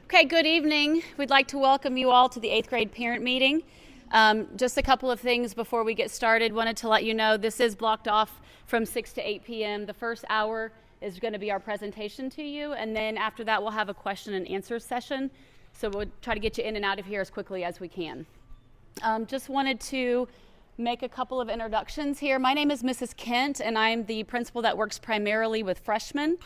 Okay, good evening. We'd like to welcome you all to the 8th grade parent meeting. Just a couple of things before we get started. Wanted to let you know this is blocked off from 6 to 8 p.m. The first hour is going to be our presentation to you, and then after that we'll have a question and answer session. So we'll try to get you in and out of here as quickly as we can. Just wanted to make a couple of introductions here. My name is Mrs. Kent, and I'm the principal that works primarily with freshmen.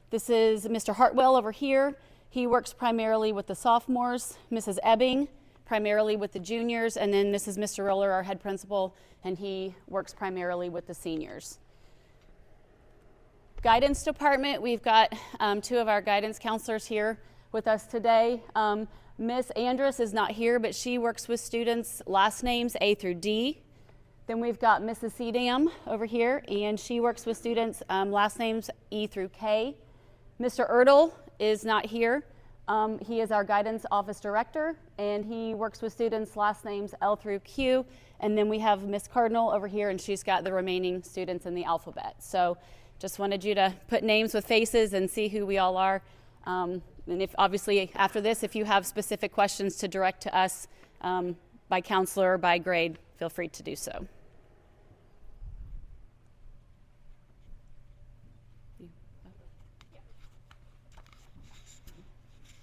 This is Mr. Hartwell over here. He works primarily with the sophomores. Mrs. Ebbing, primarily with the juniors, and then this is Mr. Roller, our head principal, and he works primarily with the seniors. Guidance department, we've got two of our guidance counselors here with us today. Miss Andrus is not here, but she works with students last names A through D. Then we've got Mrs. Sedam over here, and she works with students last names E through K. Mr. Erdl is not here. He is our guidance office director, and he works with students last names L through Q. And then we have Miss Cardinal over here, and she's got the remaining students in the alphabet. So just wanted you to put names with faces and see who we all are. And if obviously after this, if you have specific questions to direct to us by counselor or by grade, feel free to do so.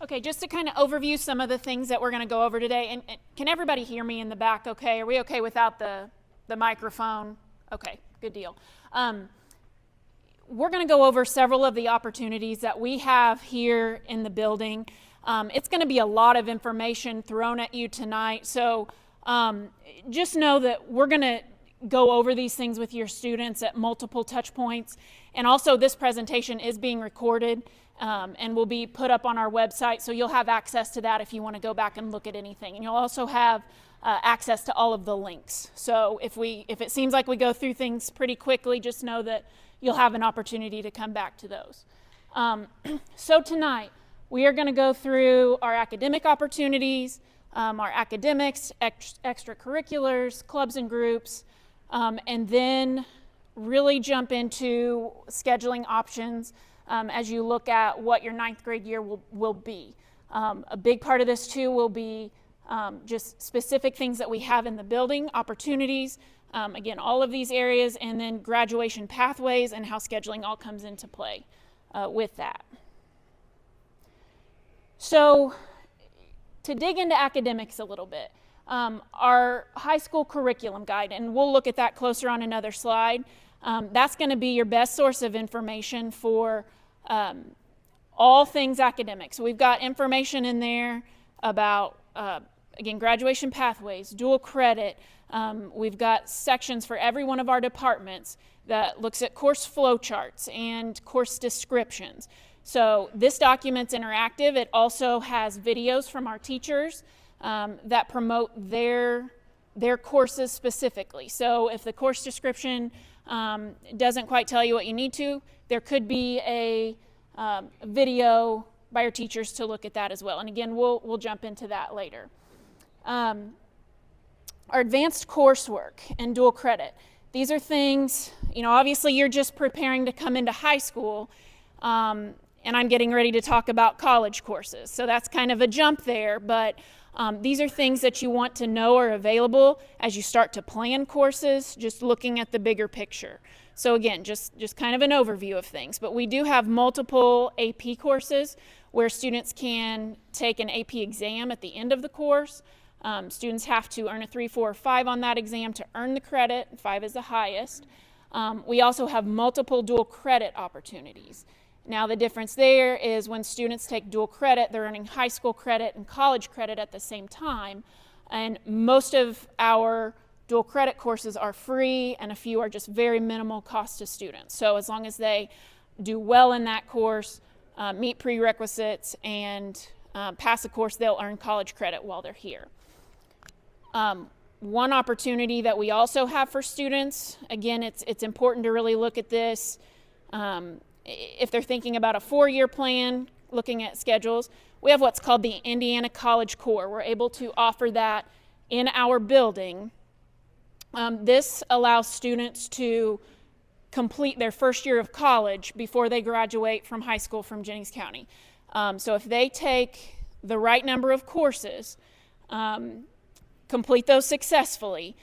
Okay, just to kind of overview some of the things that we're going to go over today. And can everybody hear me in the back okay? Are we okay without the microphone? Okay, good deal. We're going to go over several of the opportunities that we have here in the building. It's going to be a lot of information thrown at you tonight. So just know that we're going to go over these things with your students at multiple touch points. And also this presentation is being recorded and will be put up on our website, so you'll have access to that if you want to go back and look at anything. And you'll also have access to all of the links. So if it seems like we go through things pretty quickly, just know that you'll have an opportunity to come back to those. So tonight, we are going to go through our academic opportunities, our academics, extracurriculars, clubs and groups, and then really jump into scheduling options as you look at what your 9th grade year will be. A big part of this too will be just specific things that we have in the building, opportunities, again, all of these areas, and then graduation pathways and how scheduling all comes into play with that. So to dig into academics a little bit, our high school curriculum guide, and we'll look at that closer on another slide, that's going to be your best source of information for all things academics. So we've got information in there about, again, graduation pathways, dual credit. We've got sections for every one of our departments that looks at course flow charts and course descriptions. So this document's interactive. It also has videos from our teachers that promote their courses specifically. So if the course description doesn't quite tell you what you need to, there could be a video by your teachers to look at that as well. And again, we'll jump into that later. Our advanced coursework and dual credit. These are things, obviously you're just preparing to come into high school, and I'm getting ready to talk about college courses. So that's kind of a jump there, but these are things that you want to know are available as you start to plan courses, just looking at the bigger picture. So again, just kind of an overview of things. But we do have multiple AP courses where students can take an AP exam at the end of the course. Students have to earn a 3, 4, or 5 on that exam to earn the credit. 5 is the highest. We also have multiple dual credit opportunities. Now the difference there is when students take dual credit, they're earning high school credit and college credit at the same time. And most of our dual credit courses are free, and a few are just very minimal cost to students. So as long as they do well in that course, meet prerequisites, and pass a course, they'll earn college credit while they're here. One opportunity that we also have for students, again, it's important to really look at this. If they're thinking about a 4-year plan, looking at schedules, we have what's called the Indiana College Core. We're able to offer that in our building. This allows students to complete their first year of college before they graduate from high school from Jennings County. So if they take the right number of courses, complete those successfully,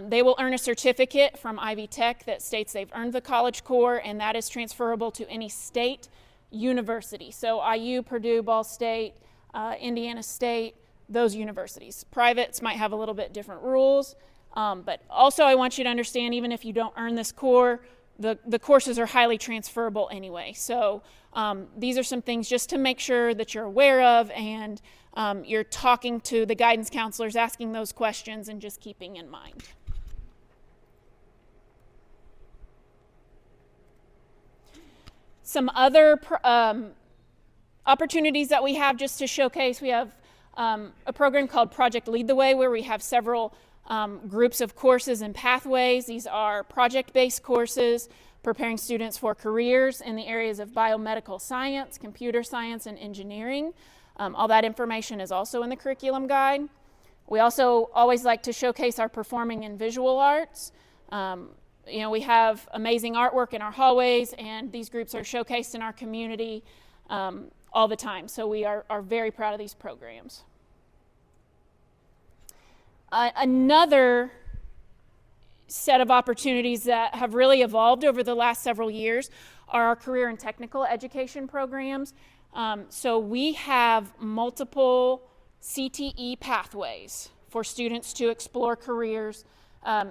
they will earn a certificate from Ivy Tech that states they've earned the College Core, and that is transferable to any state university. So IU, Purdue, Ball State, Indiana State, those universities. Privates might have a little bit different rules, but also I want you to understand, even if you don't earn this core, the courses are highly transferable anyway. So these are some things just to make sure that you're aware of, and you're talking to the guidance counselors, asking those questions, and just keeping in mind. Some other opportunities that we have just to showcase, we have a program called Project Lead the Way, where we have several groups of courses and pathways. These are project-based courses preparing students for careers in the areas of biomedical science, computer science, and engineering. All that information is also in the curriculum guide. We also always like to showcase our performing and visual arts. We have amazing artwork in our hallways, and these groups are showcased in our community all the time. So we are very proud of these programs. Another set of opportunities that have really evolved over the last several years are our career and technical education programs. So we have multiple CTE pathways for students to explore careers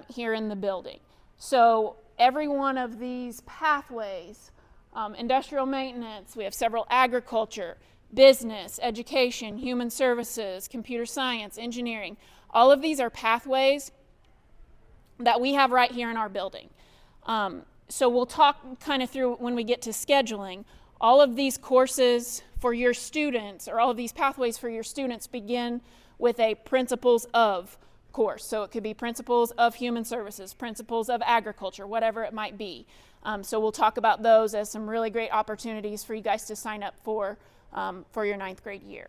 here in the building. So every one of these pathways, industrial maintenance, we have several agriculture, business, education, human services, computer science, engineering. All of these are pathways that we have right here in our building. So we'll talk kind of through when we get to scheduling. All of these courses for your students, or all of these pathways for your students, begin with a principles of course. So it could be principles of human services, principles of agriculture, whatever it might be. So we'll talk about those as some really great opportunities for you guys to sign up for your 9th grade year.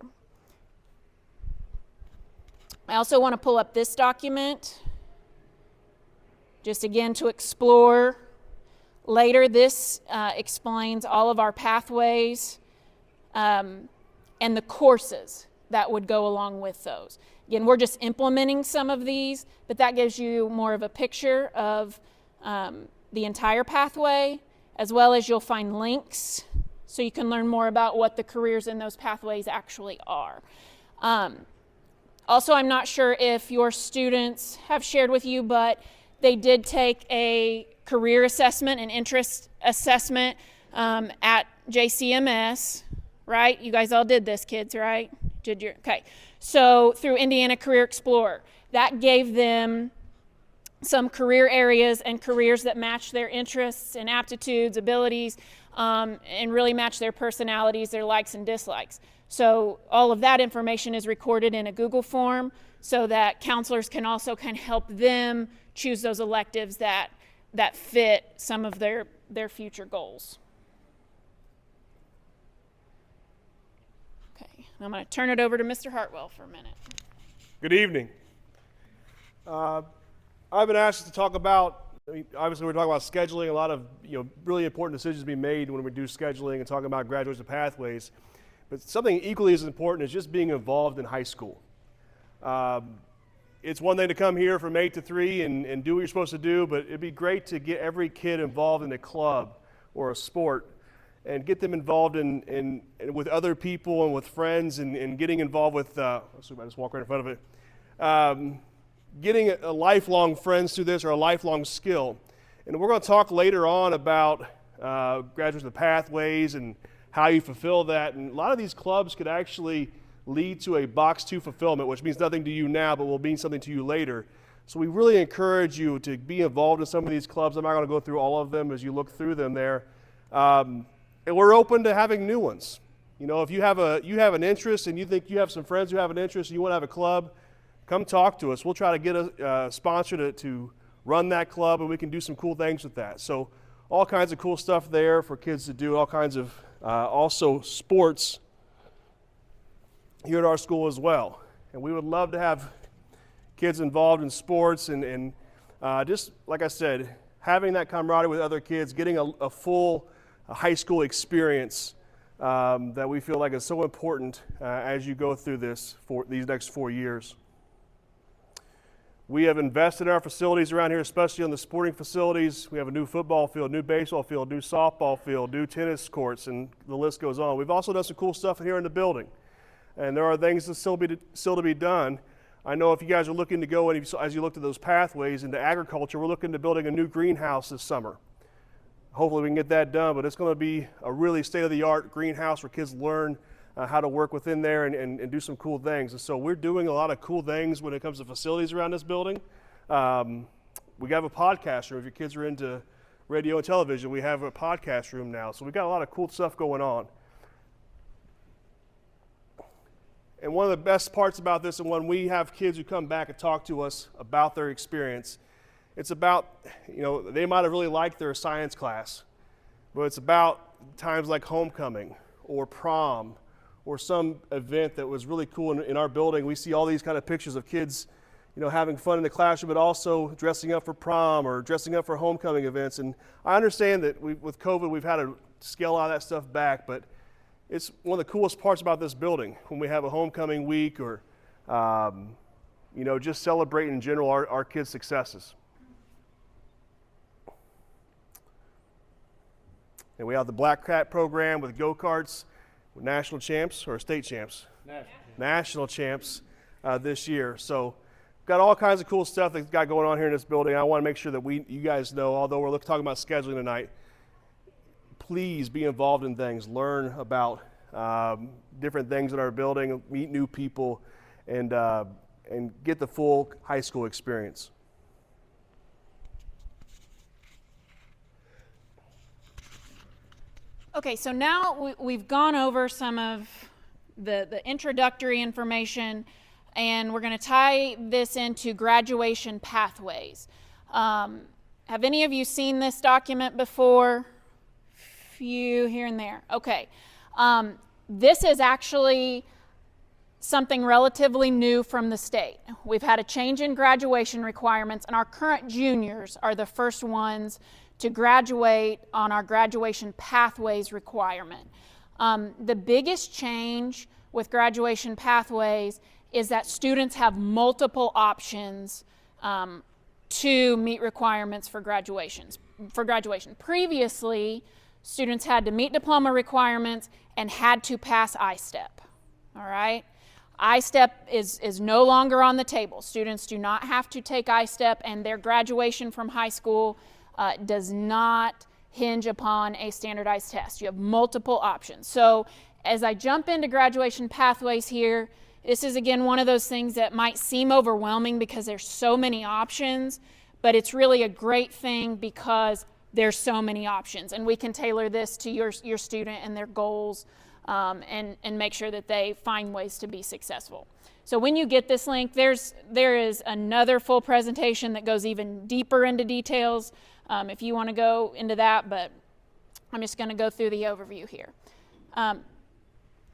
I also want to pull up this document, just again to explore later. This explains all of our pathways and the courses that would go along with those. Again, we're just implementing some of these, but that gives you more of a picture of the entire pathway, as well as you'll find links so you can learn more about what the careers in those pathways actually are. Also, I'm not sure if your students have shared with you, but they did take a career assessment and interest assessment at JCHS, right? You guys all did this, kids, right? Okay. So through Indiana Career Explorer, that gave them some career areas and careers that match their interests and aptitudes, abilities, and really match their personalities, their likes and dislikes. So all of that information is recorded in a Google form so that counselors can also kind of help them choose those electives that fit some of their future goals. Okay, I'm going to turn it over to Mr. Hartwell for a minute. Good evening. I've been asked to talk about, obviously we're talking about scheduling, a lot of really important decisions being made when we do scheduling and talking about graduation pathways. But something equally as important is just being involved in high school. It's one thing to come here from 8 to 3 and do what you're supposed to do, but it'd be great to get every kid involved in a club or a sport and get them involved in with other people and with friends and getting involved with, I just walk right in front of it, getting a lifelong friends through this, or a lifelong skill. And we're going to talk later on about graduation pathways and how you fulfill that. And a lot of these clubs could actually lead to a box 2 fulfillment, which means nothing to you now, but will mean something to you later. So we really encourage you to be involved in some of these clubs. I'm not going to go through all of them as you look through them there. And we're open to having new ones. If you have an interest and you think you have some friends who have an interest and you want to have a club, come talk to us. We'll try to get a sponsor to run that club, and we can do some cool things with that. So all kinds of cool stuff there for kids to do, all kinds of also sports here at our school as well. And we would love to have kids involved in sports and just, like I said, having that camaraderie with other kids, getting a full high school experience that we feel like is so important as you go through this for these next 4 years. We have invested in our facilities around here, especially on the sporting facilities. We have a new football field, new baseball field, new softball field, new tennis courts, and the list goes on. We've also done some cool stuff here in the building, and there are things that still to be done. I know if you guys are looking to go, and as you look at those pathways into agriculture, we're looking to building a new greenhouse this summer. Hopefully we can get that done, but it's going to be a really state-of-the-art greenhouse where kids learn how to work within there and do some cool things. And so we're doing a lot of cool things when it comes to facilities around this building. We have a podcast room. If your kids are into radio and television, we have a podcast room now. So we've got a lot of cool stuff going on. And one of the best parts about this, and when we have kids who come back and talk to us about their experience, it's about, they might have really liked their science class, but it's about times like homecoming or prom or some event that was really cool in our building. We see all these kind of pictures of kids, having fun in the classroom, but also dressing up for prom or dressing up for homecoming events. And I understand that with COVID, we've had to scale a lot of that stuff back, but it's one of the coolest parts about this building when we have a homecoming week or, just celebrating in general our kids' successes. And we have the Black Cat program with go-karts. National champs or state champs? National champs this year. So got all kinds of cool stuff that's got going on here in this building. I want to make sure that you guys know, although we're talking about scheduling tonight, please be involved in things. Learn about different things in our building, meet new people, and get the full high school experience. Okay, so now we've gone over some of the introductory information, and we're going to tie this into graduation pathways. Have any of you seen this document before? Few here and there. Okay. This is actually something relatively new from the state. We've had a change in graduation requirements, and our current juniors are the first ones to graduate on our graduation pathways requirement. The biggest change with graduation pathways is that students have multiple options to meet requirements for graduation. Previously, students had to meet diploma requirements and had to pass I-STEP. All right? I-STEP is no longer on the table. Students do not have to take I-STEP, and their graduation from high school does not hinge upon a standardized test. You have multiple options. So as I jump into graduation pathways here, this is again one of those things that might seem overwhelming because there's so many options, but it's really a great thing because there's so many options, and we can tailor this to your student and their goals and make sure that they find ways to be successful. So when you get this link, there is another full presentation that goes even deeper into details if you want to go into that, but I'm just going to go through the overview here.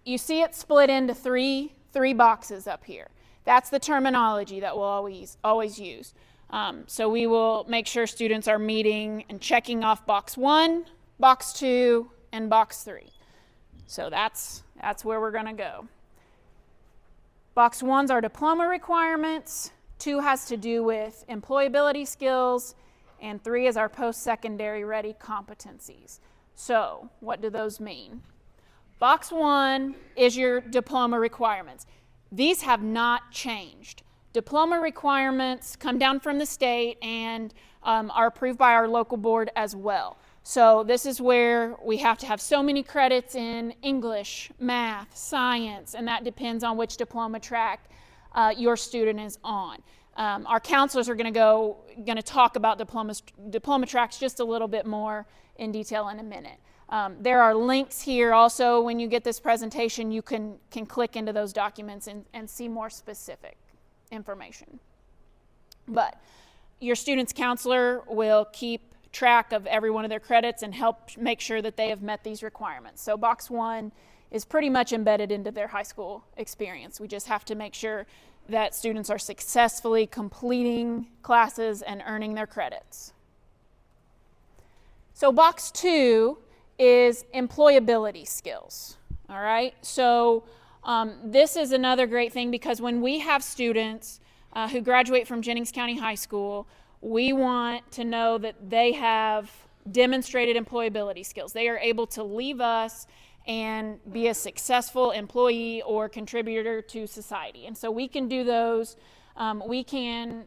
You see it split into three boxes up here. That's the terminology that we'll always use. So we will make sure students are meeting and checking off box 1, box 2, and box 3. So that's where we're going to go. Box 1's are diploma requirements, 2 has to do with employability skills, and 3 is our post-secondary ready competencies. So what do those mean? Box 1 is your diploma requirements. These have not changed. Diploma requirements come down from the state and are approved by our local board as well. So this is where we have to have so many credits in English, math, science, and that depends on which diploma track your student is on. Our counselors are going to talk about diploma tracks just a little bit more in detail in a minute. There are links here also. When you get this presentation, you can click into those documents and see more specific information. But your student's counselor will keep track of every one of their credits and help make sure that they have met these requirements. So box 1 is pretty much embedded into their high school experience. We just have to make sure that students are successfully completing classes and earning their credits. So box 2 is employability skills. All right, so this is another great thing, because when we have students who graduate from Jennings County High School, we want to know that they have demonstrated employability skills. They are able to leave us and be a successful employee or contributor to society. And so we can do those, we can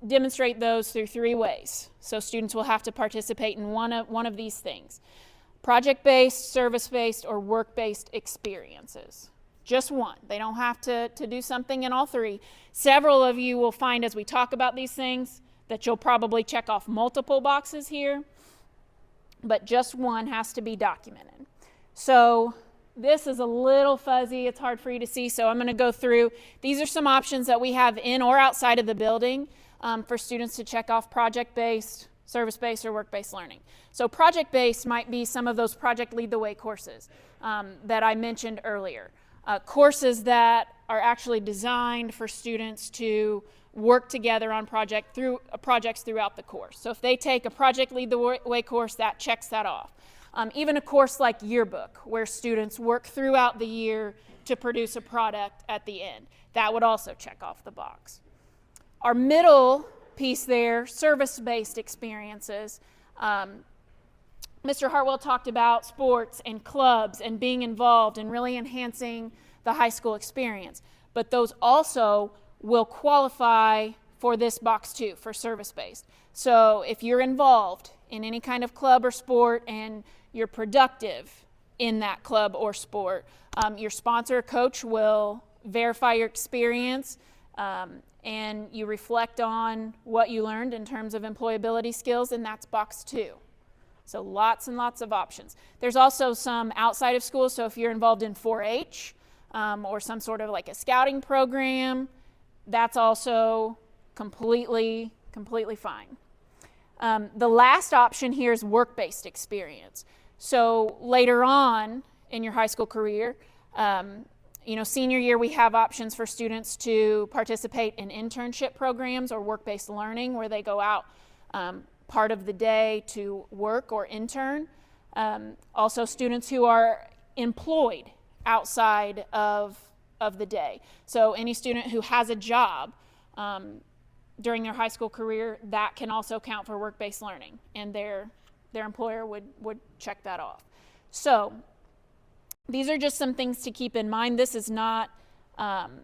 demonstrate those through 3 ways. So students will have to participate in one of these things: project-based, service-based, or work-based experiences. Just one. They don't have to do something in all 3. Several of you will find as we talk about these things that you'll probably check off multiple boxes here, but just one has to be documented. So this is a little fuzzy, it's hard for you to see, so I'm going to go through. These are some options that we have in or outside of the building for students to check off: project-based, service-based, or work-based learning. So project-based might be some of those Project Lead the Way courses that I mentioned earlier. Courses that are actually designed for students to work together on projects throughout the course. So if they take a Project Lead the Way course, that checks that off. Even a course like Yearbook, where students work throughout the year to produce a product at the end, that would also check off the box. Our middle piece there, service-based experiences. Mr. Hartwell talked about sports and clubs and being involved and really enhancing the high school experience. But those also will qualify for this box too, for service-based. So if you're involved in any kind of club or sport and you're productive in that club or sport, your sponsor or coach will verify your experience, and you reflect on what you learned in terms of employability skills, and that's box 2. So lots and lots of options. There's also some outside of school, so if you're involved in 4-H or some sort of like a scouting program, that's also completely fine. The last option here is work-based experience. So later on in your high school career, senior year, we have options for students to participate in internship programs or work-based learning, where they go out part of the day to work or intern. Also students who are employed outside of the day. So any student who has a job during their high school career, that can also count for work-based learning, and their employer would check that off. So these are just some things to keep in mind. This is not an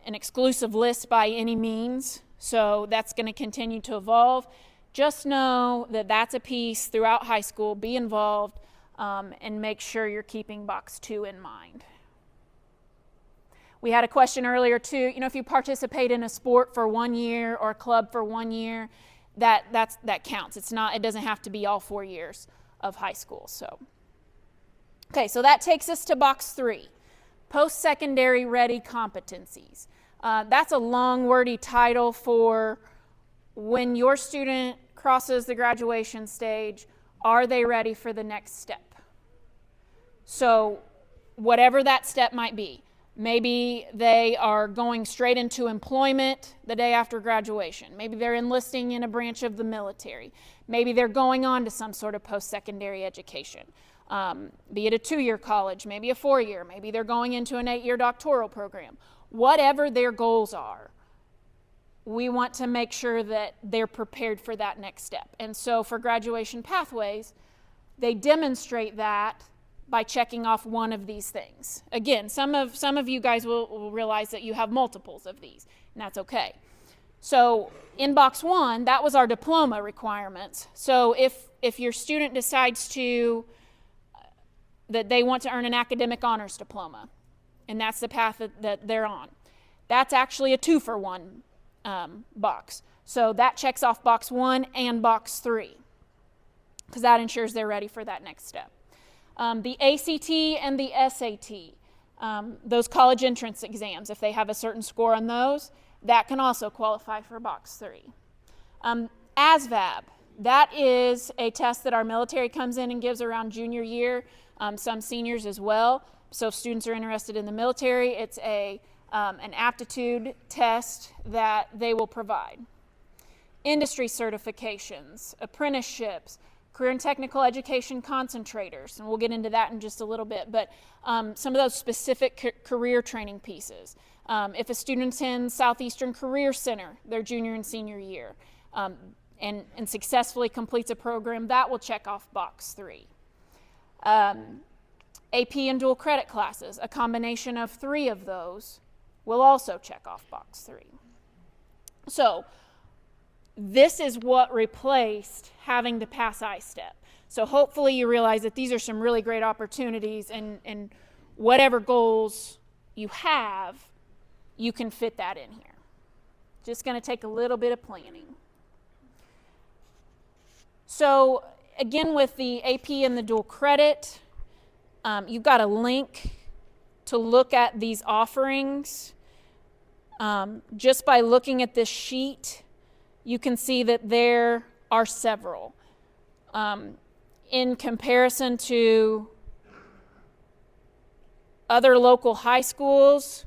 exclusive list by any means, so that's going to continue to evolve. Just know that that's a piece throughout high school. Be involved and make sure you're keeping box 2 in mind. We had a question earlier too, if you participate in a sport for 1 year or a club for 1 year, that counts. It doesn't have to be all 4 years of high school. So, okay, so that takes us to box 3, post-secondary ready competencies. That's a long, wordy title for when your student crosses the graduation stage, are they ready for the next step? So whatever that step might be, maybe they are going straight into employment the day after graduation. Maybe they're enlisting in a branch of the military. Maybe they're going on to some sort of post-secondary education, be it a 2-year college, maybe a 4-year, maybe they're going into an 8-year doctoral program. Whatever their goals are, we want to make sure that they're prepared for that next step. And so for graduation pathways, they demonstrate that by checking off one of these things. Again, some of you guys will realize that you have multiples of these, and that's okay. So in box 1, that was our diploma requirements. So if your student decides that they want to earn an academic honors diploma, and that's the path that they're on, that's actually a 2-for-1 box. So that checks off box 1 and box 3, because that ensures they're ready for that next step. The ACT and the SAT, those college entrance exams, if they have a certain score on those, that can also qualify for box 3. Asvab, that is a test that our military comes in and gives around junior year, some seniors as well. So if students are interested in the military, it's an aptitude test that they will provide. Industry certifications, apprenticeships, career and technical education concentrators, and we'll get into that in just a little bit, but some of those specific career training pieces. If a student attends Southeastern Career Center their junior and senior year and successfully completes a program, that will check off box 3. AP and dual credit classes, a combination of 3 of those will also check off box 3. So this is what replaced having to pass I-STEP. So hopefully you realize that these are some really great opportunities, and whatever goals you have, you can fit that in here. Just going to take a little bit of planning. So again, with the AP and the dual credit, you've got a link to look at these offerings. Just by looking at this sheet, you can see that there are several. In comparison to other local high schools,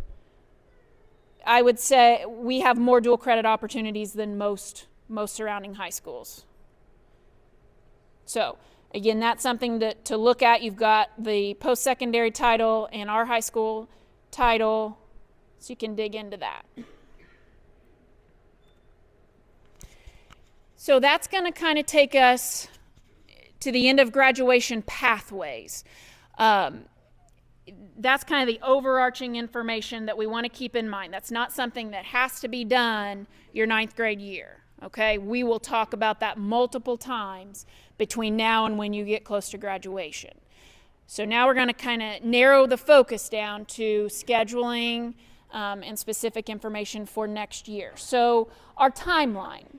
I would say we have more dual credit opportunities than most surrounding high schools. So again, that's something to look at. You've got the post-secondary title and our high school title, so you can dig into that. So that's going to kind of take us to the end of graduation pathways. That's kind of the overarching information that we want to keep in mind. That's not something that has to be done your 9th grade year, okay? We will talk about that multiple times between now and when you get close to graduation. So now we're going to kind of narrow the focus down to scheduling and specific information for next year. So our timeline.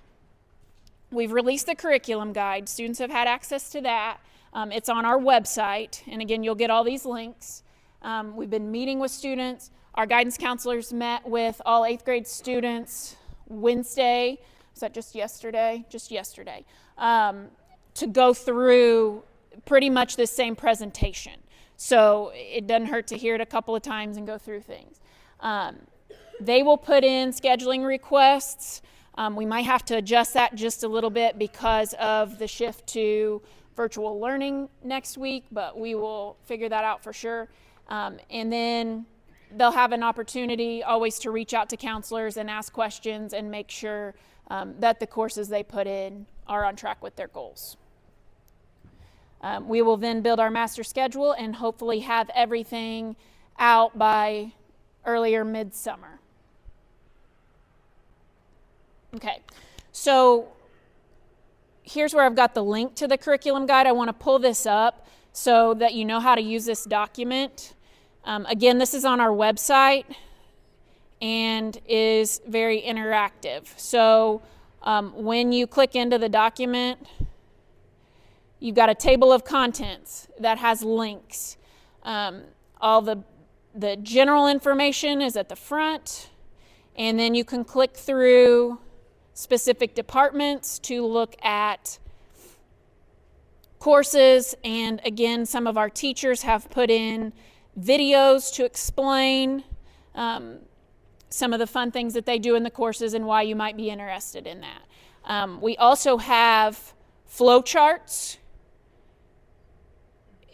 We've released the curriculum guide. Students have had access to that. It's on our website, and again, you'll get all these links. We've been meeting with students. Our guidance counselors met with all 8th grade students Wednesday. Was that just yesterday? Just yesterday. To go through pretty much the same presentation. So it doesn't hurt to hear it a couple of times and go through things. They will put in scheduling requests. We might have to adjust that just a little bit because of the shift to virtual learning next week, but we will figure that out for sure. And then they'll have an opportunity always to reach out to counselors and ask questions and make sure that the courses they put in are on track with their goals. We will then build our master schedule and hopefully have everything out by earlier midsummer. Okay, so here's where I've got the link to the curriculum guide. I want to pull this up so that you know how to use this document. Again, this is on our website and is very interactive. So when you click into the document, you've got a table of contents that has links. All the general information is at the front, and then you can click through specific departments to look at courses. And again, some of our teachers have put in videos to explain some of the fun things that they do in the courses and why you might be interested in that. We also have flow charts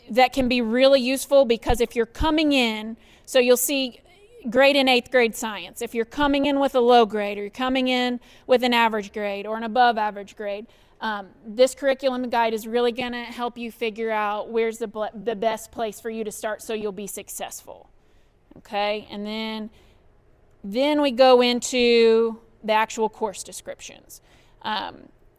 that can be really useful, because if you're coming in, so you'll see grade in 8th grade science. If you're coming in with a low grade, or you're coming in with an average grade or an above average grade, this curriculum guide is really going to help you figure out where's the best place for you to start so you'll be successful. Okay, and then we go into the actual course descriptions,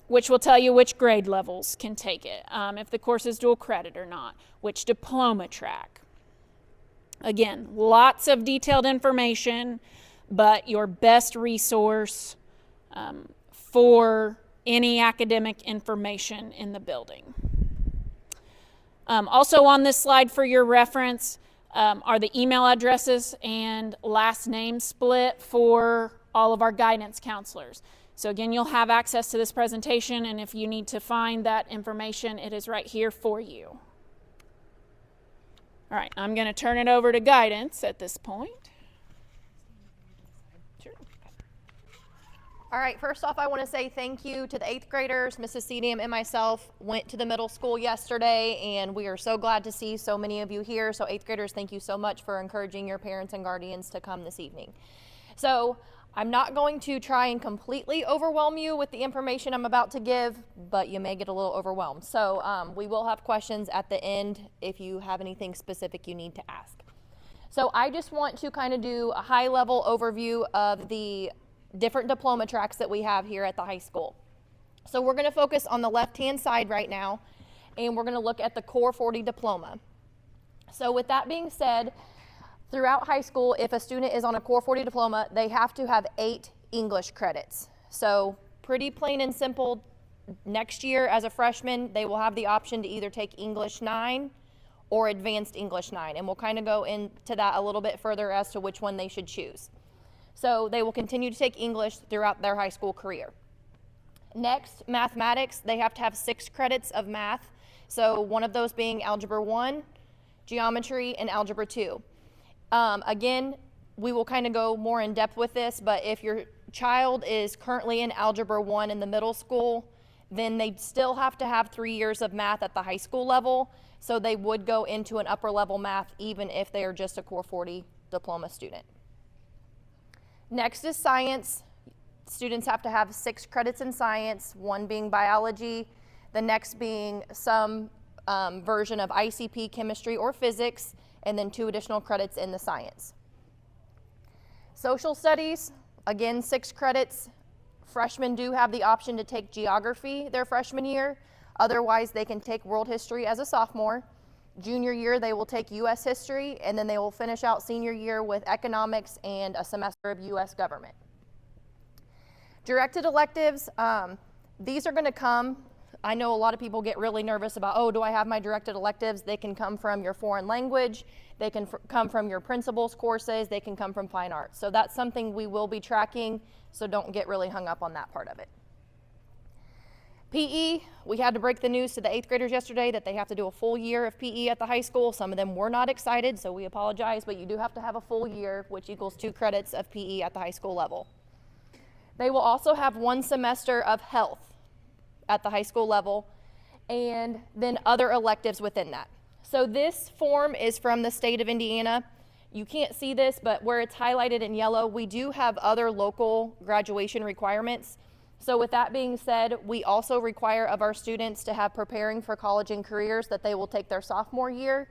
which will tell you which grade levels can take it, if the course is dual credit or not, which diploma track. Again, lots of detailed information, but your best resource for any academic information in the building. Also on this slide for your reference are the email addresses and last name split for all of our guidance counselors. So again, you'll have access to this presentation, and if you need to find that information, it is right here for you. All right, I'm going to turn it over to guidance at this point. Sure. All right, first off, I want to say thank you to the 8th graders. Mrs. Cedium and myself went to the middle school yesterday, and we are so glad to see so many of you here. So 8th graders, thank you so much for encouraging your parents and guardians to come this evening. So I'm not going to try and completely overwhelm you with the information I'm about to give, but you may get a little overwhelmed. So we will have questions at the end if you have anything specific you need to ask. So I just want to kind of do a high-level overview of the different diploma tracks that we have here at the high school. So we're going to focus on the left-hand side right now, and we're going to look at the Core 40 diploma. So with that being said, throughout high school, if a student is on a Core 40 diploma, they have to have 8 English credits. So pretty plain and simple, next year as a freshman, they will have the option to either take English 9 or Advanced English 9, and we'll kind of go into that a little bit further as to which one they should choose. So they will continue to take English throughout their high school career. Next, mathematics, they have to have 6 credits of math. So one of those being Algebra 1, Geometry, and Algebra 2. Again, we will kind of go more in depth with this, but if your child is currently in Algebra 1 in the middle school, then they still have to have 3 years of math at the high school level. So they would go into an upper level math even if they are just a Core 40 diploma student. Next is science. Students have to have 6 credits in science, one being biology, the next being some version of ICP, chemistry, or physics, and then 2 additional credits in the science. Social studies, again, 6 credits. Freshmen do have the option to take geography their freshman year. Otherwise, they can take world history as a sophomore. Junior year, they will take U.S. history, and then they will finish out senior year with economics and a semester of U.S. government. Directed electives, these are going to come. I know a lot of people get really nervous about, oh, do I have my directed electives? They can come from your foreign language, they can come from your principles courses, they can come from fine arts. So that's something we will be tracking, so don't get really hung up on that part of it. PE, we had to break the news to the 8th graders yesterday that they have to do a full year of PE at the high school. Some of them were not excited, so we apologize, but you do have to have a full year, which equals 2 credits of PE at the high school level. They will also have 1 semester of health at the high school level, and then other electives within that. So this form is from the state of Indiana. You can't see this, but where it's highlighted in yellow, we do have other local graduation requirements. So with that being said, we also require of our students to have preparing for college and careers that they will take their sophomore year,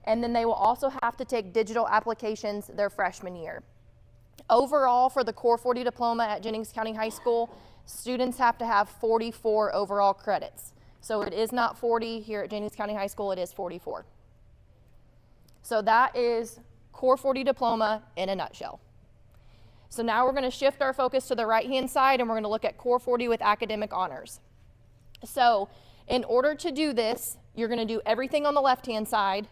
and then they will also have to take digital applications their freshman year. Overall, for the Core 40 diploma at Jennings County High School, students have to have 44 overall credits. So it is not 40 here at Jennings County High School, it is 44. So that is Core 40 diploma in a nutshell. So now we're going to shift our focus to the right-hand side, and we're going to look at Core 40 with academic honors. So in order to do this, you're going to do everything on the left-hand side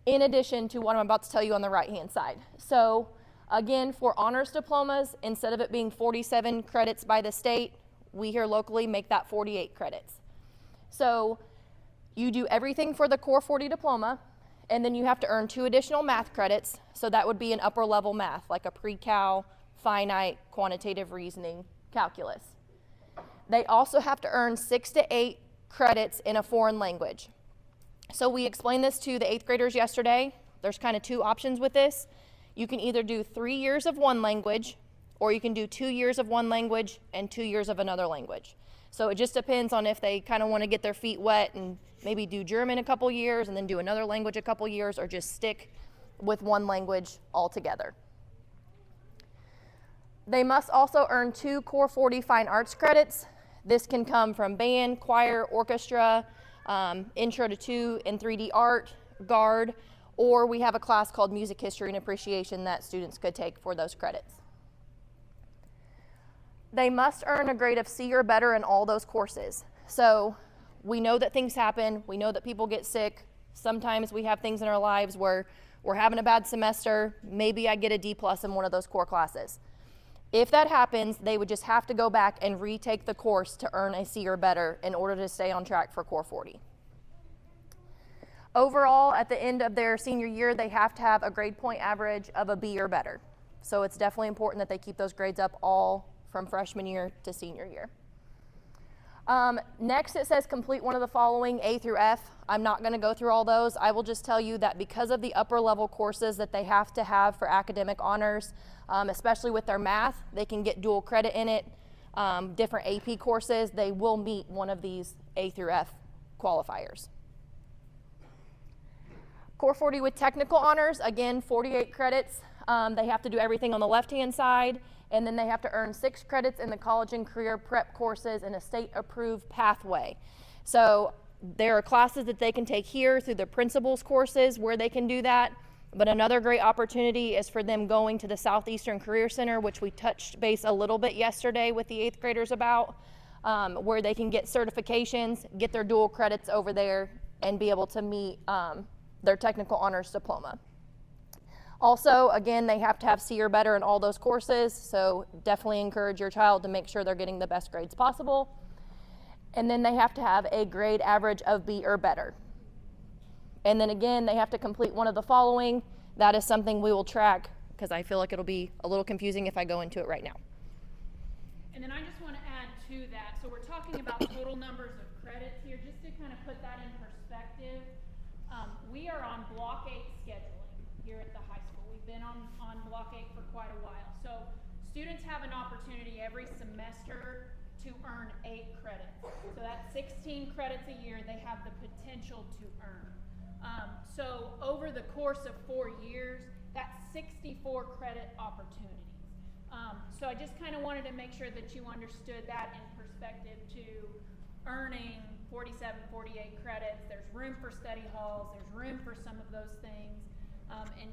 in addition to what I'm about to tell you on the right-hand side. So again, for honors diplomas, instead of it being 47 credits by the state, we here locally make that 48 credits. So you do everything for the Core 40 diploma, and then you have to earn 2 additional math credits. So that would be an upper level math, like a pre-cal, finite, quantitative reasoning, calculus. They also have to earn 6 to 8 credits in a foreign language. So we explained this to the 8th graders yesterday. There's kind of 2 options with this. You can either do 3 years of one language, or you can do 2 years of one language and 2 years of another language. So it just depends on if they kind of want to get their feet wet and maybe do German a couple years and then do another language a couple years, or just stick with one language altogether. They must also earn 2 Core 40 fine arts credits. This can come from band, choir, orchestra, intro to 2 and 3D art, GARD, or we have a class called Music History and Appreciation that students could take for those credits. They must earn a grade of C or better in all those courses. So we know that things happen. We know that people get sick. Sometimes we have things in our lives where we're having a bad semester. Maybe I get a D+ in one of those core classes. If that happens, they would just have to go back and retake the course to earn a C or better in order to stay on track for Core 40. Overall, at the end of their senior year, they have to have a grade point average of a B or better. So it's definitely important that they keep those grades up all from freshman year to senior year. Next it says complete one of the following, A through F. I'm not going to go through all those. I will just tell you that because of the upper level courses that they have to have for academic honors, especially with their math, they can get dual credit in it. Different AP courses, they will meet one of these A through F qualifiers. Core 40 with technical honors, again, 48 credits. They have to do everything on the left-hand side, and then they have to earn 6 credits in the college and career prep courses in a state-approved pathway. So there are classes that they can take here through the principals courses where they can do that, but another great opportunity is for them going to the Southeastern Career Center, which we touched base a little bit yesterday with the 8th graders about, where they can get certifications, get their dual credits over there, and be able to meet their technical honors diploma. Also, again, they have to have C or better in all those courses, so definitely encourage your child to make sure they're getting the best grades possible. And then they have to have a grade average of B or better. And then again, they have to complete one of the following. That is something we will track, because I feel like it'll be a little confusing if I go into it right now. And then I just want to add to that, so we're talking about total numbers of credits here, just to kind of put that in perspective. We are on Block 8 scheduling here at the high school. We've been on Block 8 for quite a while. So students have an opportunity every semester to earn 8 credits. So that's 16 credits a year they have the potential to earn. So over the course of 4 years, that's 64 credit opportunities. So I just kind of wanted to make sure that you understood that in perspective to earning 47, 48 credits. There's room for study halls, there's room for some of those things,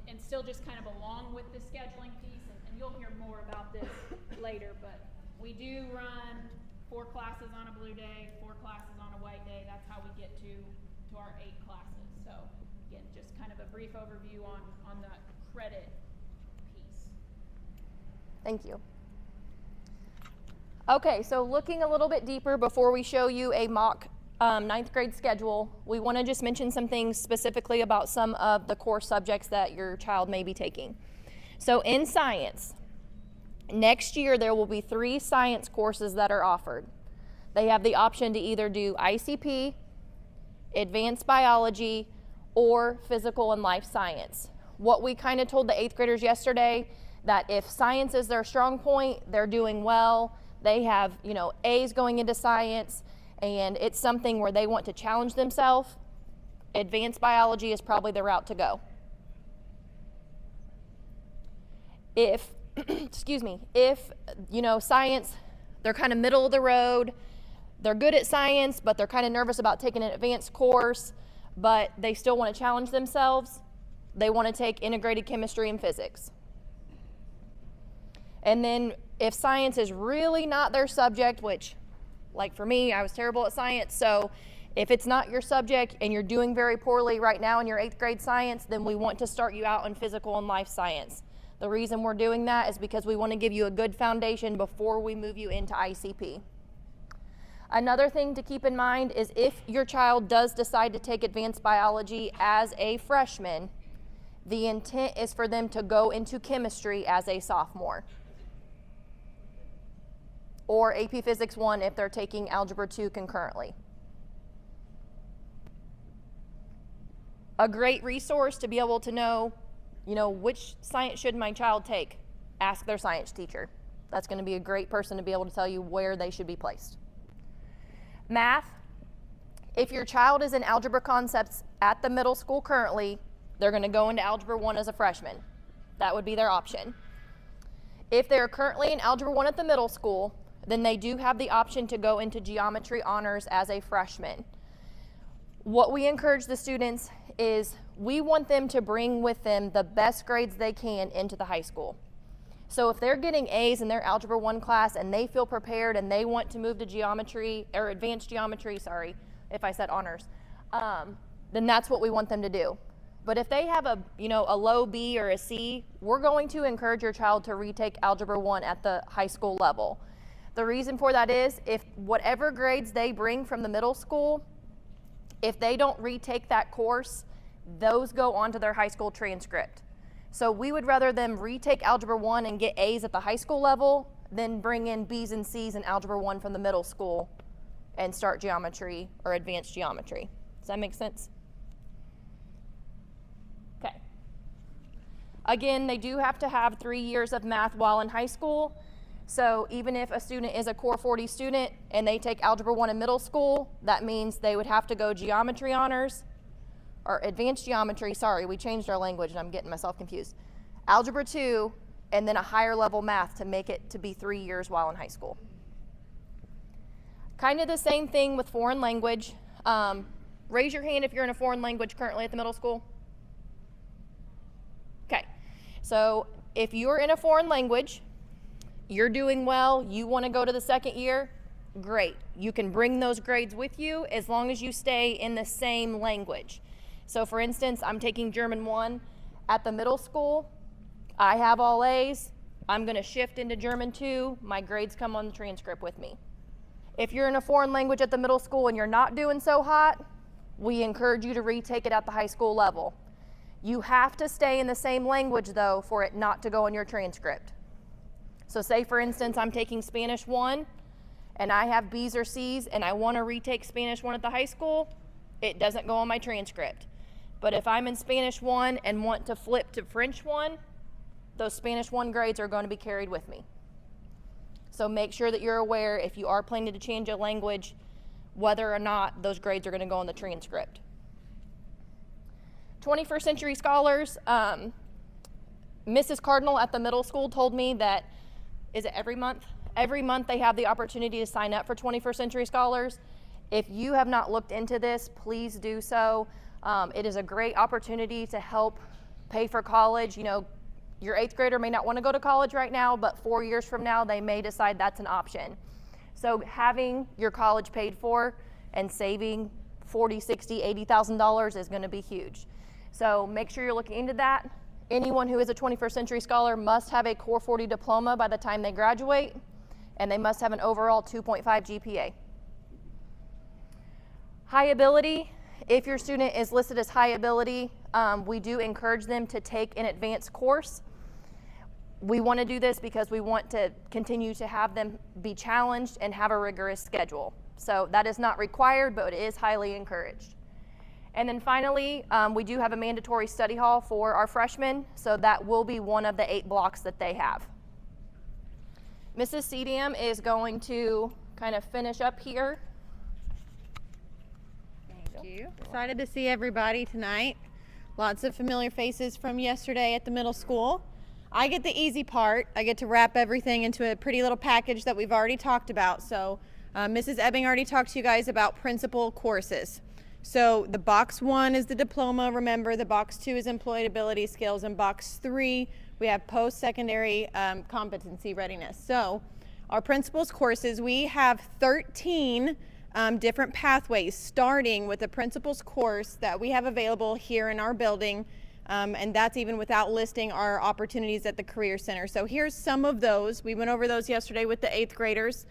and still just kind of along with the scheduling piece, and you'll hear more about this later, but we do run 4 classes on a blue day, 4 classes on a white day. That's how we get to our 8 classes. So again, just kind of a brief overview on the credit piece. Thank you. Okay, so looking a little bit deeper before we show you a mock 9th grade schedule, we want to just mention some things specifically about some of the core subjects that your child may be taking. So in science, next year there will be 3 science courses that are offered. They have the option to either do ICP, advanced biology, or physical and life science. What we kind of told the 8th graders yesterday, that if science is their strong point, they're doing well, they have, A's going into science, and it's something where they want to challenge themselves, advanced biology is probably the route to go. If, if science, they're kind of middle of the road, they're good at science, but they're kind of nervous about taking an advanced course, but they still want to challenge themselves, they want to take integrated chemistry and physics. And then if science is really not their subject, which, like for me, I was terrible at science, so if it's not your subject and you're doing very poorly right now in your 8th grade science, then we want to start you out in physical and life science. The reason we're doing that is because we want to give you a good foundation before we move you into ICP. Another thing to keep in mind is if your child does decide to take advanced biology as a freshman, the intent is for them to go into chemistry as a sophomore. Or AP Physics 1 if they're taking Algebra 2 concurrently. A great resource to be able to know, which science should my child take? Ask their science teacher. That's going to be a great person to be able to tell you where they should be placed. Math, if your child is in algebra concepts at the middle school currently, they're going to go into Algebra 1 as a freshman. That would be their option. If they're currently in Algebra 1 at the middle school, then they do have the option to go into geometry honors as a freshman. What we encourage the students is we want them to bring with them the best grades they can into the high school. So if they're getting A's in their Algebra 1 class and they feel prepared and they want to move to geometry, or advanced geometry, sorry, if I said honors, then that's what we want them to do. But if they have a low B or a C, we're going to encourage your child to retake Algebra 1 at the high school level. The reason for that is if whatever grades they bring from the middle school, if they don't retake that course, those go onto their high school transcript. So we would rather them retake Algebra 1 and get A's at the high school level then bring in B's and C's in Algebra 1 from the middle school and start geometry or advanced geometry. Does that make sense? Okay. Again, they do have to have 3 years of math while in high school. So even if a student is a Core 40 student and they take Algebra 1 in middle school, that means they would have to go geometry honors, or advanced geometry, sorry, we changed our language and I'm getting myself confused. Algebra 2, and then a higher level math to make it to be 3 years while in high school. Kind of the same thing with foreign language. Raise your hand if you're in a foreign language currently at the middle school. Okay, so if you're in a foreign language, you're doing well, you want to go to the second year, great. You can bring those grades with you as long as you stay in the same language. So for instance, I'm taking German 1 at the middle school. I have all A's. I'm going to shift into German 2. My grades come on the transcript with me. If you're in a foreign language at the middle school and you're not doing so hot, we encourage you to retake it at the high school level. You have to stay in the same language though for it not to go on your transcript. So say for instance, I'm taking Spanish 1 and I have B's or C's and I want to retake Spanish 1 at the high school, it doesn't go on my transcript. But if I'm in Spanish 1 and want to flip to French 1, those Spanish 1 grades are going to be carried with me. So make sure that you're aware if you are planning to change a language, whether or not those grades are going to go on the transcript. 21st century scholars, Mrs. Cardinal at the middle school told me that, is it every month? Every month they have the opportunity to sign up for 21st century scholars. If you have not looked into this, please do so. It is a great opportunity to help pay for college. You know, your 8th grader may not want to go to college right now, but 4 years from now, they may decide that's an option. So having your college paid for and saving $40,000, $60,000, $80,000 is going to be huge. So make sure you're looking into that. Anyone who is a 21st century scholar must have a Core 40 diploma by the time they graduate, and they must have an overall 2.5 GPA. High ability, if your student is listed as high ability, we do encourage them to take an advanced course. We want to do this because we want to continue to have them be challenged and have a rigorous schedule. So that is not required, but it is highly encouraged. And then finally, we do have a mandatory study hall for our freshmen, so that will be one of the 8 blocks that they have. Mrs. Cedam is going to kind of finish up here. Thank you. Excited to see everybody tonight. Lots of familiar faces from yesterday at the middle school. I get the easy part. I get to wrap everything into a pretty little package that we've already talked about. So Mrs. Ebbing already talked to you guys about principal courses. So the box 1 is the diploma. Remember, the box 2 is employability skills, and box 3 we have post-secondary competency readiness. So our principals courses, we have 13 different pathways, starting with the principals course that we have available here in our building, and that's even without listing our opportunities at the Career Center. So here's some of those. We went over those yesterday with the 8th graders.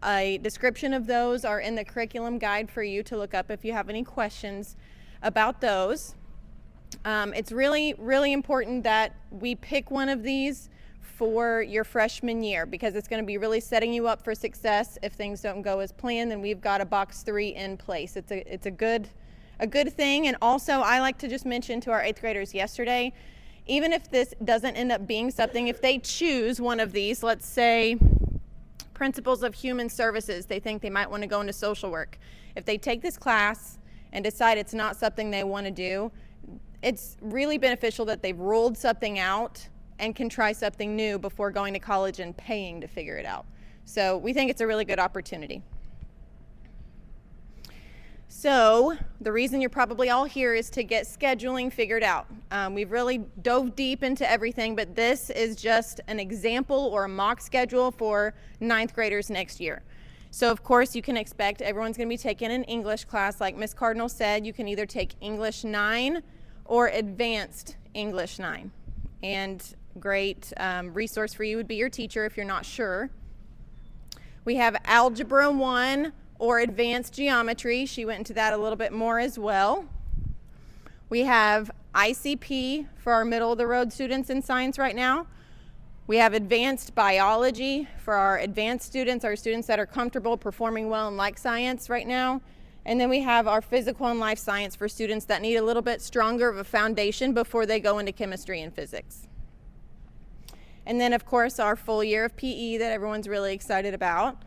A description of those are in the curriculum guide for you to look up if you have any questions about those. It's really, really important that we pick one of these for your freshman year, because it's going to be really setting you up for success. If things don't go as planned, then we've got a box 3 in place. It's a good thing. And also, I like to just mention to our 8th graders yesterday, even if this doesn't end up being something, if they choose one of these, let's say Principles of Human Services, they think they might want to go into social work. If they take this class and decide it's not something they want to do, it's really beneficial that they've ruled something out and can try something new before going to college and paying to figure it out. So we think it's a really good opportunity. So the reason you're probably all here is to get scheduling figured out. We've really dove deep into everything, but this is just an example or a mock schedule for 9th graders next year. So of course you can expect everyone's going to be taking an English class. Like Ms. Cardinal said, you can either take English 9 or Advanced English 9. And great resource for you would be your teacher if you're not sure. We have Algebra 1 or Advanced Geometry. She went into that a little bit more as well. We have ICP for our middle of the road students in science right now. We have advanced biology for our advanced students, our students that are comfortable performing well in like science right now. And then we have our physical and life science for students that need a little bit stronger of a foundation before they go into chemistry and physics. And then of course our full year of PE that everyone's really excited about.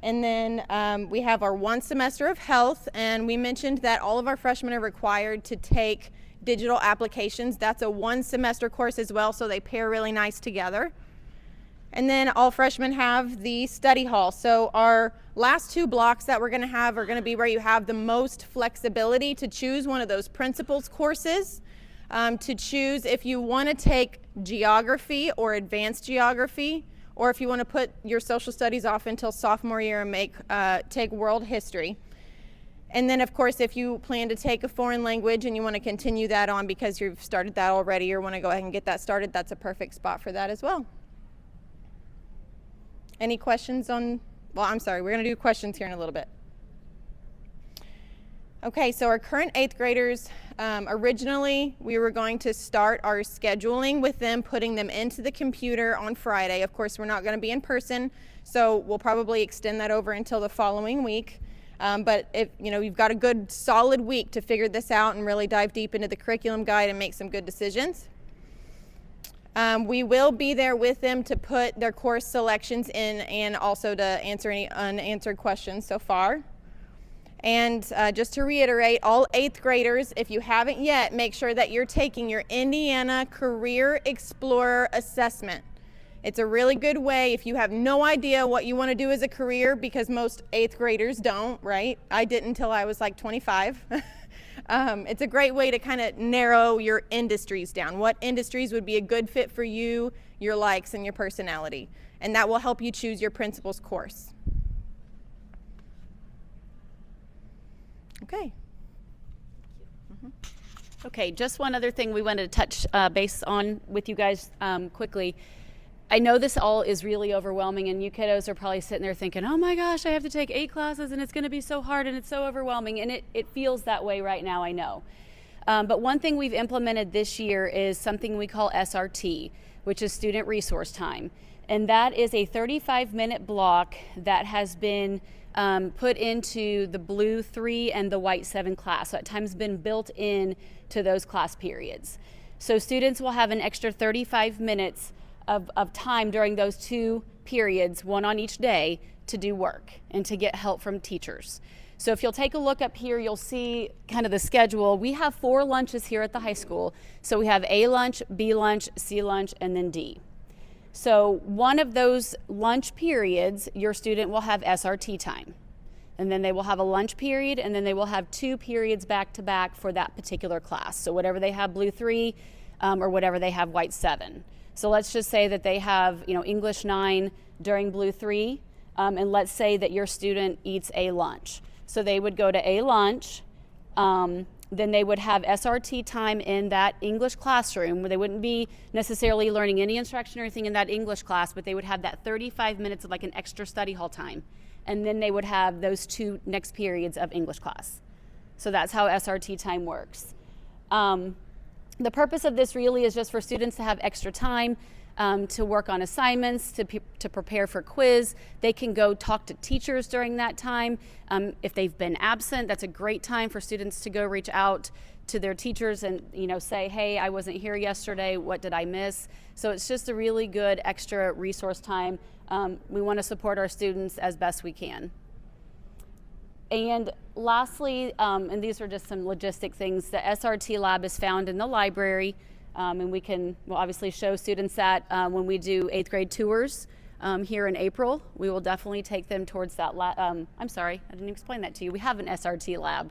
And then we have our 1 semester of health, and we mentioned that all of our freshmen are required to take digital applications. That's a 1 semester course as well, so they pair really nice together. And then all freshmen have the study hall. So our last 2 blocks that we're going to have are going to be where you have the most flexibility to choose one of those principles courses, to choose if you want to take geography or advanced geography, or if you want to put your social studies off until sophomore year and take world history. And then of course if you plan to take a foreign language and you want to continue that on because you've started that already or want to go ahead and get that started, that's a perfect spot for that as well. Any questions on, well, I'm sorry, we're going to do questions here in a little bit. Okay, so our current 8th graders, originally we were going to start our scheduling with them, putting them into the computer on Friday. Of course, we're not going to be in person, so we'll probably extend that over until the following week. But if you've got a good solid week to figure this out and really dive deep into the curriculum guide and make some good decisions. We will be there with them to put their course selections in and also to answer any unanswered questions so far. And just to reiterate, all 8th graders, if you haven't yet, make sure that you're taking your Indiana Career Explorer Assessment. It's a really good way if you have no idea what you want to do as a career, because most 8th graders don't, right? I didn't until I was like 25. It's a great way to kind of narrow your industries down. What industries would be a good fit for you, your likes, and your personality. And that will help you choose your principal's course. Okay. Okay, just one other thing we wanted to touch base on with you guys quickly. I know this all is really overwhelming, and you kiddos are probably sitting there thinking, oh my gosh, I have to take 8 classes and it's going to be so hard and it's so overwhelming, and it feels that way right now, I know. But one thing we've implemented this year is something we call SRT, which is Student Resource Time. And that is a 35-minute block that has been put into the Blue 3 and the White 7 class. So at times been built in to those class periods. So students will have an extra 35 minutes of time during those 2 periods, one on each day, to do work and to get help from teachers. So if you'll take a look up here, you'll see kind of the schedule. We have 4 lunches here at the high school. So we have A lunch, B lunch, C lunch, and then D. So one of those lunch periods, your student will have SRT time. And then they will have a lunch period, and then they will have 2 periods back to back for that particular class. So whatever they have Blue 3 or whatever they have White 7. So let's just say that they have English 9 during Blue 3, and let's say that your student eats A lunch. So they would go to A lunch, then they would have SRT time in that English classroom where they wouldn't be necessarily learning any instruction or anything in that English class, but they would have that 35 minutes of like an extra study hall time. And then they would have those 2 next periods of English class. So that's how SRT time works. The purpose of this really is just for students to have extra time to work on assignments, to prepare for quiz. They can go talk to teachers during that time. If they've been absent, that's a great time for students to go reach out to their teachers and say, hey, I wasn't here yesterday, what did I miss? So it's just a really good extra resource time. We want to support our students as best we can. And lastly, and these are just some logistic things, the Srt Lab is found in the library, and we'll obviously show students that when we do 8th grade tours here in April. We will definitely take them towards that lab. I'm sorry, I didn't explain that to you. We have an Srt Lab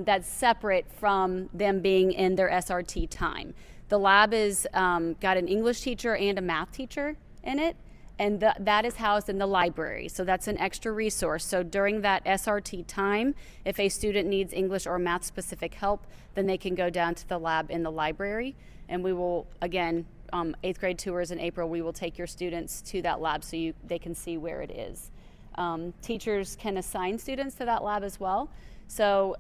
that's separate from them being in their Srt time. The lab is got an English teacher and a math teacher in it. And that is housed in the library. So that's an extra resource. So during that SRT time, if a student needs English or math specific help, then they can go down to the lab in the library. And we will, again, 8th grade tours in April, we will take your students to that lab so they can see where it is. Teachers can assign students to that lab as well. So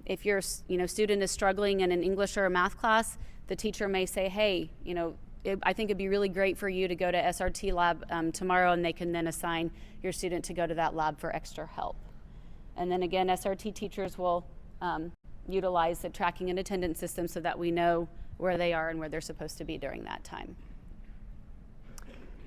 if your student is struggling in an English or a math class, the teacher may say, hey, I think it'd be really great for you to go to Srt Lab tomorrow, and they can then assign your student to go to that lab for extra help. And then again, SRT teachers will utilize the tracking and attendance system so that we know where they are and where they're supposed to be during that time.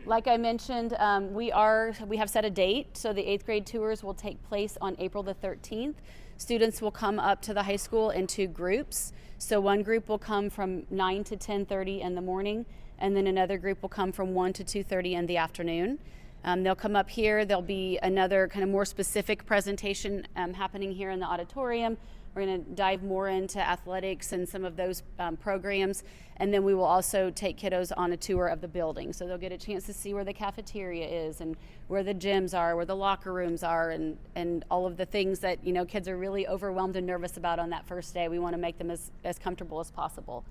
Like I mentioned, we have set a date, so the 8th grade tours will take place on April the 13th. Students will come up to the high school in 2 groups. So one group will come from 9 to 10:30 in the morning, and then another group will come from 1 to 2:30 in the afternoon. They'll come up here. There'll be another kind of more specific presentation happening here in the auditorium. We're going to dive more into athletics and some of those programs. And then we will also take kiddos on a tour of the building. So they'll get a chance to see where the cafeteria is and where the gyms are, where the locker rooms are, and all of the things that, you know, kids are really overwhelmed and nervous about on that first day. We want to make them as comfortable as possible.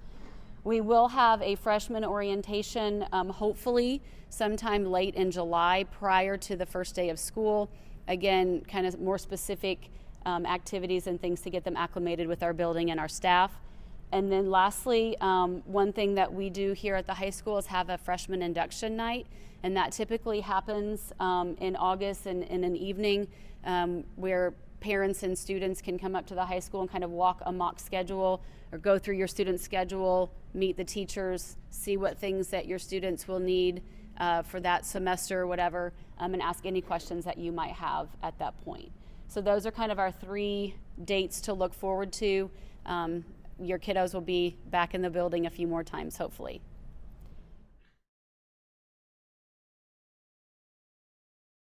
We will have a freshman orientation, hopefully sometime late in July prior to the first day of school. Again, kind of more specific activities and things to get them acclimated with our building and our staff. And then lastly, one thing that we do here at the high school is have a freshman induction night, and that typically happens in August and in an evening where parents and students can come up to the high school and kind of walk a mock schedule or go through your student schedule, meet the teachers, see what things that your students will need for that semester or whatever, and ask any questions that you might have at that point. So those are kind of our 3 dates to look forward to. Your kiddos will be back in the building a few more times, hopefully.